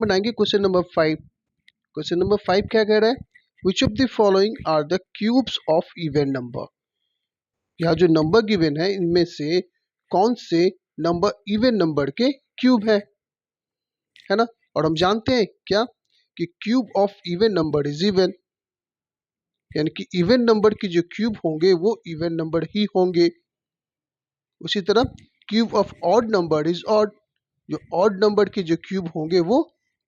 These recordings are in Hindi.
बनाएंगे क्वेश्चन नंबर 5। क्वेश्चन नंबर 5 क्या कह रहा है, which of the following are the cubes of even number. यहाँ जो नंबर गिवन है इनमें से कौन से नंबर इवन नंबर के क्यूब है ना। और हम जानते हैं क्या कि cube of even number is even, यानी कि इवन नंबर की जो क्यूब होंगे वो इवन नंबर ही होंगे। उसी तरह cube of odd number is odd, जो ऑड नंबर के जो क्यूब होंगे वो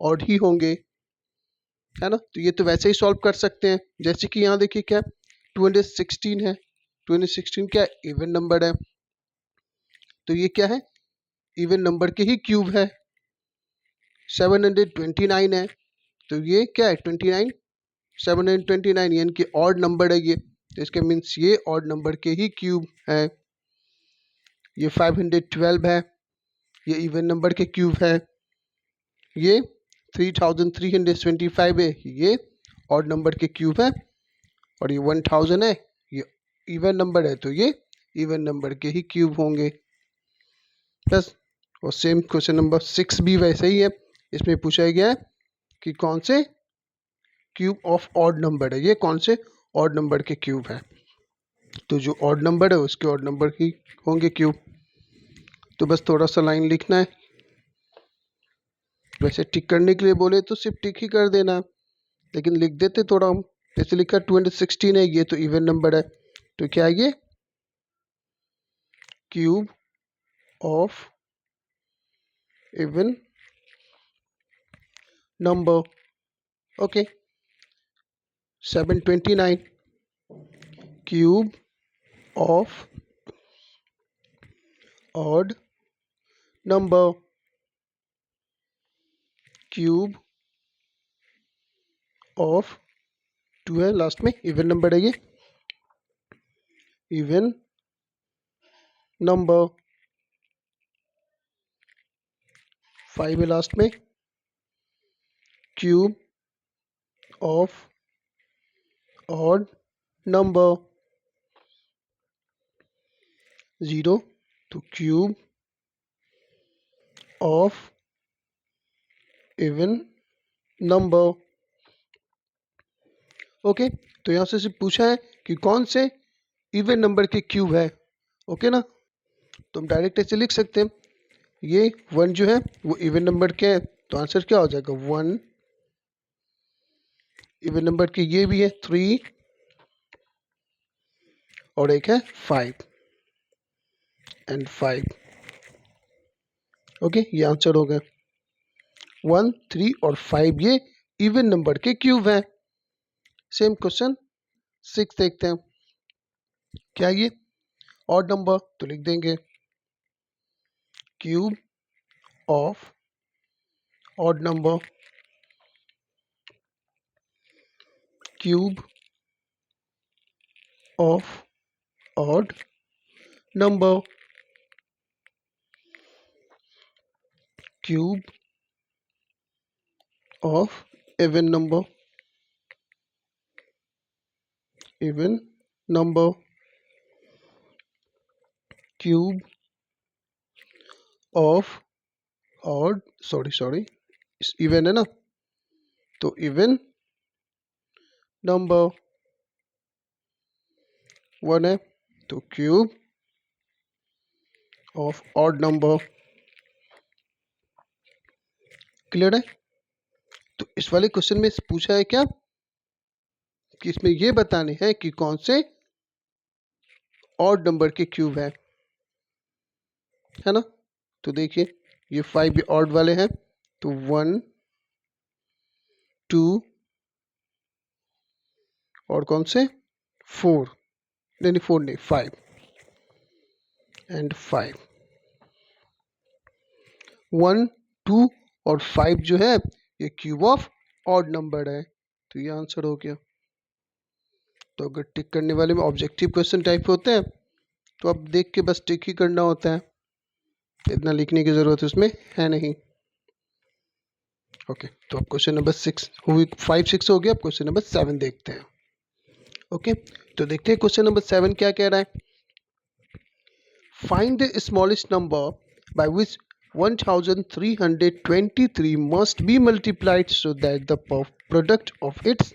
ऑड ही होंगे, है ना। तो ये तो वैसे ही सॉल्व कर सकते हैं, जैसे कि यहाँ देखिए क्या 216 है, 216 क्या इवन नंबर है, तो ये क्या है इवन नंबर के ही क्यूब है। 729 है, तो ये क्या है 29, 729 यानी कि ऑड नंबर है ये, तो इसके मीन्स ये ऑड नंबर के ही क्यूब है। ये 512 है, ये इवन नंबर के क्यूब है। ये 3325 है, ये ऑड नंबर के क्यूब है। और ये 1000 है, ये इवन नंबर है, तो ये इवन नंबर के ही क्यूब होंगे बस। और सेम क्वेश्चन नंबर 6 भी वैसे ही है, इसमें पूछा गया है कि कौन से क्यूब ऑफ ऑड नंबर है, ये कौन से ऑड नंबर के क्यूब है, तो जो ऑड नंबर है उसके ऑड नंबर ही होंगे क्यूब। तो बस थोड़ा सा लाइन लिखना है, वैसे टिक करने के लिए बोले तो सिर्फ टिक ही कर देना, लेकिन लिख देते थोड़ा हम। जैसे लिखा 216 है, ये तो इवन नंबर है, तो क्या है ये cube of even number. Okay 729 cube of odd number, cube of 2 है लास्ट में, इवन नंबर है ये इवन नंबर। 5 है लास्ट में, क्यूब ऑफ ऑड नंबर। 0 तो cube of even number. Okay तो यहाँ से सिर्फ पूछा है कि कौन से इवन नंबर के क्यूब है, ओके ना। तो हम डायरेक्ट ऐसे लिख सकते हैं, ये 1 जो है वो इवन नंबर के है, तो आंसर क्या हो जाएगा 1। इवन नंबर के ये भी है 3 और एक है 5 एंड 5। ओके ये आंसर हो गया 1, 3 और 5 ये इवन नंबर के क्यूब हैं। सेम क्वेश्चन 6 देखते हैं, क्या ये ऑड नंबर, तो लिख देंगे cube of odd number, cube of odd number, cube of even number, even number, cube of odd, sorry even है ना, तो इवन नंबर 1 है, तो cube of odd number. Clear है। तो इस वाले क्वेश्चन में पूछा है क्या कि इसमें ये बताने हैं कि कौन से ऑड नंबर के क्यूब है ना। तो देखिए ये 5 भी ऑड वाले हैं, तो 1 2 और कौन से 4, नहीं 4 नहीं 5 एंड 5, 1 2 और 5 जो है ये क्यूब ऑफ ऑड नंबर है, तो ये आंसर हो गया। तो अगर टिक करने वाले में ऑब्जेक्टिव क्वेश्चन टाइप होते हैं तो अब देख के बस टिक ही करना होता है, इतना लिखने की जरूरत उसमें है नहीं। ओके तो अब क्वेश्चन नंबर 6 हुई, 5 6 हो गया, अब क्वेश्चन नंबर 7 देखते हैं। ओके तो देखते हैं क्वेश्चन नंबर 7 क्या कह रहा है। Find the smallest number by which 1323 must be multiplied so that the product of its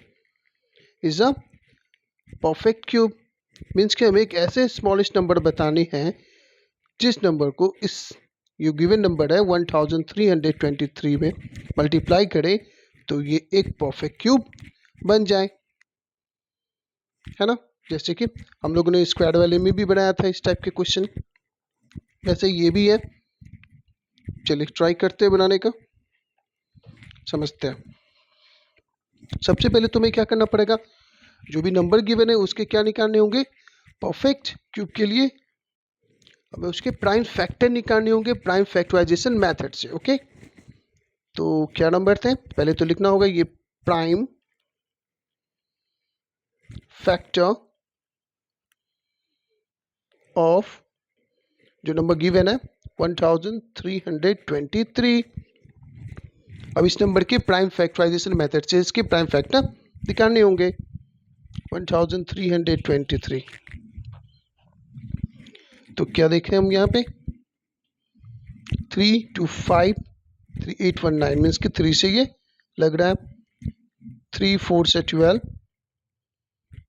is a perfect cube. Means कि हमें एक ऐसे स्मॉलेस्ट नंबर बताने हैं जिस नंबर को इस ये गिवन नंबर है 1323 में मल्टीप्लाई करें तो ये एक परफेक्ट क्यूब बन जाए, है ना। जैसे कि हम लोगों ने स्क्वायर वाले में भी बनाया था इस टाइप के क्वेश्चन, वैसे ये भी है। चलिए ट्राई करते हैं बनाने का, समझते हैं। सबसे पहले तुम्हें क्या करना पड़ेगा, जो भी नंबर गिवन है उसके क्या निकालने होंगे, परफेक्ट क्यूब के लिए हमें उसके प्राइम फैक्टर निकालने होंगे प्राइम फैक्टराइजेशन मेथड से। ओके, तो क्या नंबर थे, पहले तो लिखना होगा ये प्राइम फैक्टर ऑफ जो नंबर गिवन है 1323। अब इस नंबर के प्राइम फैक्टराइजेशन मेथड से इसके प्राइम फैक्टर निकालने होंगे 1323। तो क्या देखें हम यहाँ पे 3 2 5 3 8 1 9 मीन्स कि 3 से ये लग रहा है, 3 4 से 12,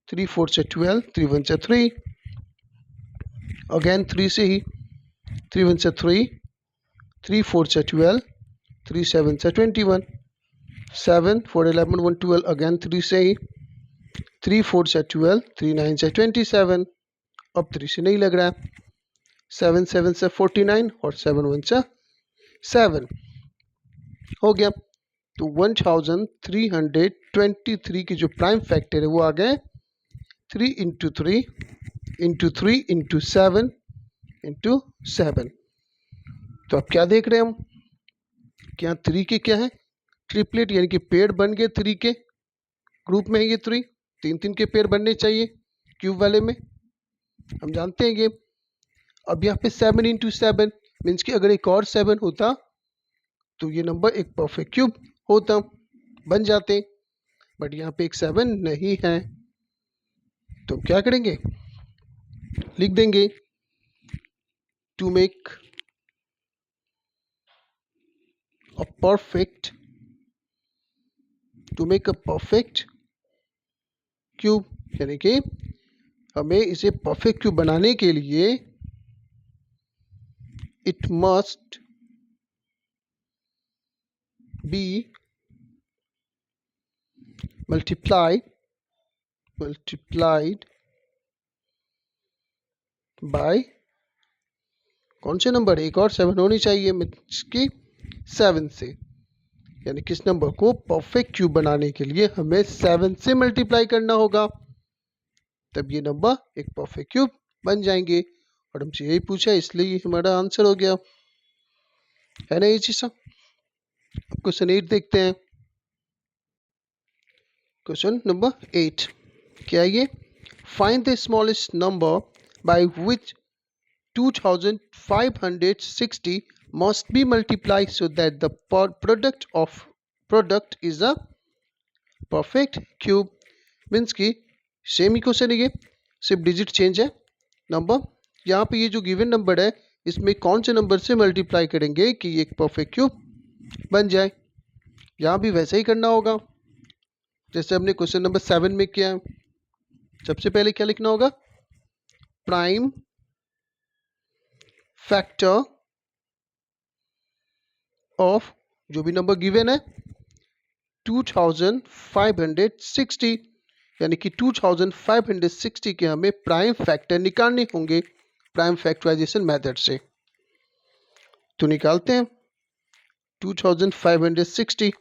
3 4 से 12, 3 1 से 3, अगेन 3 से ही, 3 1 से 3, 3 4 से 12, 3 7 से 21, 7 4 11 1 12, अगेन 3 से ही, 3 4 से 12, 3 9 से 27, अब 3 से नहीं लग रहा है, 7 7 से 49 और 7 1 से 7 हो गया। तो 1323 की जो प्राइम फैक्टर है वो आ गए 3 इंटू 3 इंटू 3 इंटू 7 इंटू 7। तो अब क्या देख रहे हैं हम, क्या 3 के क्या है ट्रिपलेट, यानी कि पेड़ बन गए 3 के ग्रुप में है ये 3, 3 के पेड़ बनने चाहिए क्यूब वाले में, हम जानते हैं ये। अब यहाँ पे 7 इंटू 7 मीन्स कि अगर एक और 7 होता तो ये नंबर एक परफेक्ट क्यूब होता, बन जाते, बट यहाँ पे एक 7 नहीं है, तो क्या करेंगे, लिख देंगे to make a perfect cube, यानी कि हमें इसे परफेक्ट क्यूब बनाने के लिए it must be multiplied by कौन से नंबर, एक और 7 होनी चाहिए की 7 से, यानी किस नंबर को परफेक्ट क्यूब बनाने के लिए हमें 7 से मल्टीप्लाई करना होगा, तब ये नंबर एक परफेक्ट क्यूब बन जाएंगे। और हमसे यही पूछा इसलिए ये हमारा आंसर हो गया, है ना ये चीज। क्वेश्चन 8 देखते हैं। क्वेश्चन नंबर 8 क्या ये, find the smallest number by which 2560 must be multiplied so that the product is a perfect cube। Means की सेम ही क्वेश्चन है ये, सिर्फ डिजिट चेंज है नंबर। यहाँ पे ये जो गिवन नंबर है इसमें कौन से नंबर से मल्टीप्लाई करेंगे कि ये एक परफेक्ट क्यूब बन जाए, यहाँ भी वैसे ही करना होगा जैसे हमने क्वेश्चन नंबर 7 में किया है। सबसे पहले क्या लिखना होगा, प्राइम फैक्टर ऑफ जो भी नंबर गिवन है 2560, यानी कि 2560 के हमें प्राइम फैक्टर निकालने होंगे प्राइम फैक्टराइजेशन मेथड से। तो निकालते हैं 2560।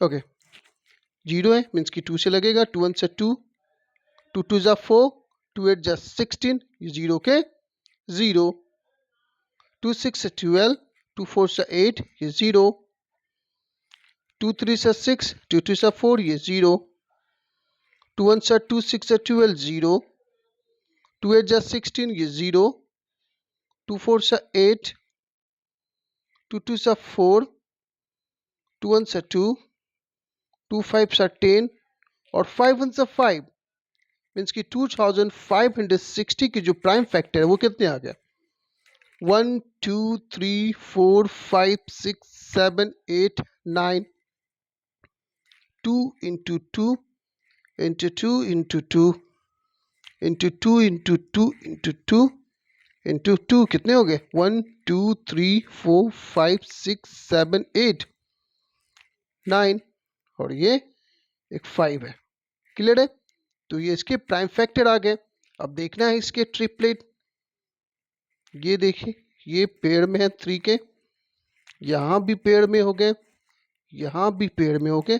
ओके, 0 है मीन्स कि 2 से लगेगा, 2 1 से 2, 2 2 जा 4, 2 8 जा 16, ये 0 के 0, 2 6 से 12, 2 4 से 8, ये 0, 2 3 से 6, 2 2 से 4, ये 0, 2 1 से 2, 6 से 12, 0, 2 8 जा 16, ये 0, 2 4 से 8, 2 2 से 4, 2 1 से 2, 2 5 से 10 और 5 1 से 5 मीन्स कि 2560 की जो प्राइम फैक्टर है वो कितने आ गया 1 2 3 4 5 6 7 8 9 2 into 2 into 2 into 2 into 2 into 2 into 2 into 2 कितने हो गए 1 2 3 4 5 6 7 8 9 और ये एक 5 है। क्लियर है? तो ये इसके प्राइम फैक्टर आ गए। अब देखना है इसके ट्रिपलेट। ये देखिए ये पेड़ में है 3 के, यहाँ भी पेड़ में हो गए, यहाँ भी पेड़ में हो गए,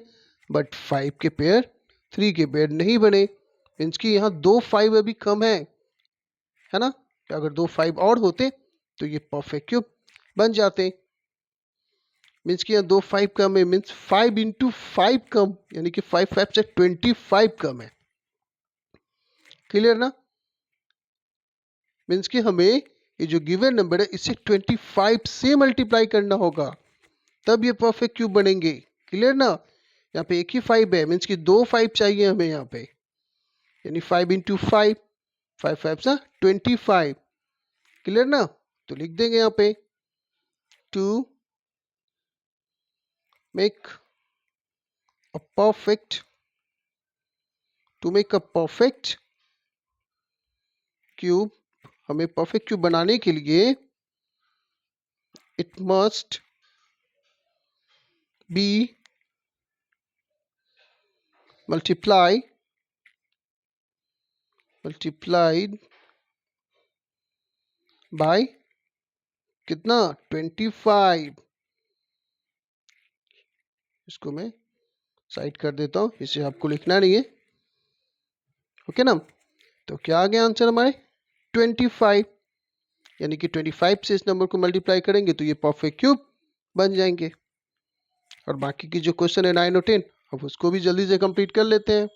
बट 5 के पेड़ 3 के पेड़ नहीं बने। मीन्स कि यहाँ 2 5 अभी कम है ना? अगर 2 5 और होते तो ये परफेक्ट क्यूब बन जाते। मीन्स कि यहाँ 2 5 कम है, मीन्स 5 इंटू 5 कम, यानी कि 5 5 से 25 कम है। क्लियर ना? मीन्स कि हमें ये जो गिवन नंबर है इसे 25 से मल्टीप्लाई करना होगा, तब ये परफेक्ट क्यूब बनेंगे। क्लियर ना? यहाँ पे एक ही 5 है, मीन्स कि 2 5 चाहिए हमें यहाँ पे, यानी 5 इंटू 5, 5 5 सा 25। क्लियर ना? तो लिख देंगे यहाँ पे to make a perfect, to make a perfect cube, हमें परफेक्ट क्यूब बनाने के लिए it must be multiplied by कितना 25। इसको मैं साइड कर देता हूँ, इसे आपको लिखना नहीं है। ओके ना? तो क्या आ गया आंसर हमारे 25, यानी कि 25 से इस नंबर को मल्टीप्लाई करेंगे तो ये परफेक्ट क्यूब बन जाएंगे। और बाकी की जो क्वेश्चन है 9 और 10, अब उसको भी जल्दी से कंप्लीट कर लेते हैं।